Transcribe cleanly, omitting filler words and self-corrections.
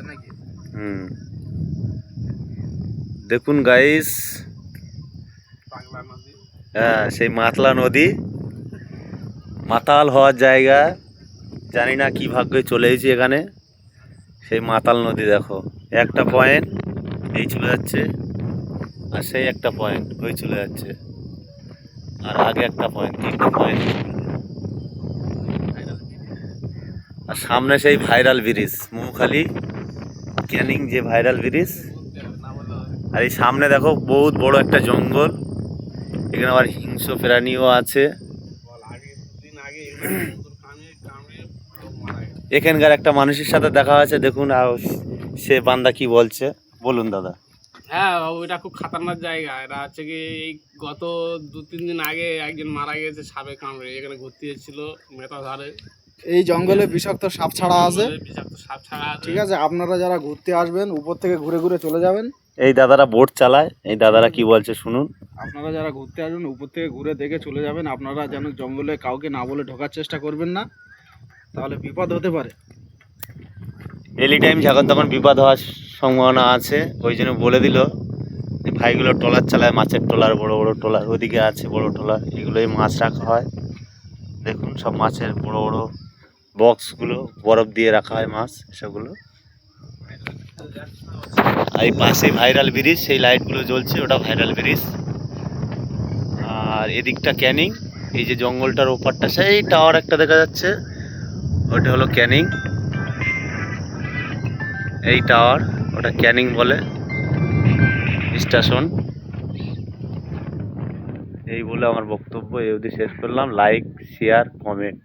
নাকি? দেখুন গাইস, হ্যাঁ সেই মাতলা নদী, মাতাল হওয়ার জায়গা। জানি না কি ভাগ্যে চলে এসেছি এখানে। সেই মাতাল নদী দেখো, একটা পয়েন্ট এই চলে যাচ্ছে, আর সেই একটা পয়েন্ট ওই চলে যাচ্ছে, আর আগে একটা পয়েন্ট, তিনটা পয়েন্ট। আর সামনে সেই ভাইরাল ব্রিজ, মৌখালি ক্যানিং যে ভাইরাল ব্রিজ। আর এই সামনে দেখো বহুত বড় একটা জঙ্গল, এখানে আবার হিংস্র প্রাণীও আছে। এখানকার একটা মানুষের সাথে দেখা হয়েছে, দেখুন সে বান্দা কি বলছে, বলুন দাদা। হ্যাঁ, ওইটা খুব খাতারনাক জায়গা। এটা হচ্ছে কি, এই গত 2-3 দিন আগে একজন মারা গেছে সাপে কামড়ে। এখানে ঘুরতে এসেছিল মেটা ধারে। এই জঙ্গলে বিষাক্ত সাপ ছাড়া আছে, বিষাক্ত সাপ ছাড়া আছে। ঠিক আছে? আপনারা যারা ঘুরতে আসবেন উপর থেকে ঘুরে ঘুরে চলে যাবেন। এই দাদারা বোট চালায়, এই দাদারা কি বলছে শুনুন। আপনারা যারা ঘুরতে আসবেন উপর থেকে ঘুরে দেখে চলে যাবেন। আপনারা যেন জঙ্গলে কাউকে না বলে ঢোকার চেষ্টা করবেন না, তাহলে বিপদ হতে পারে। এনি টাইম যখন তখন বিপদ হওয়ার সম্ভাবনা আছে, ওই জন্য বলে দিল যে ভাইগুলো ট্রলার চালায়, মাছের ট্রলার, বড় বড় ট্রলার ওদিকে আছে, বড় ট্রলার, এগুলোই মাছ রাখা হয়। দেখুন সব মাছের বড় বড় বক্সগুলো, বরফ দিয়ে রাখা হয় মাছ সেগুলো। আর এই পাশে ভাইরাল ব্রিজ, সেই লাইটগুলো জ্বলছে, ওটা ভাইরাল ব্রিজ। আর এদিকটা ক্যানিং, এই যে জঙ্গলটার ওপারটা সেই টাওয়ার একটা দেখা যাচ্ছে, ওটা হলো ক্যানিং। এই টাওয়ার, ওটা ক্যানিং বলে স্টেশন। এই বলে আমার বক্তব্য এই অবধি শেষ করলাম। Like, share, comment.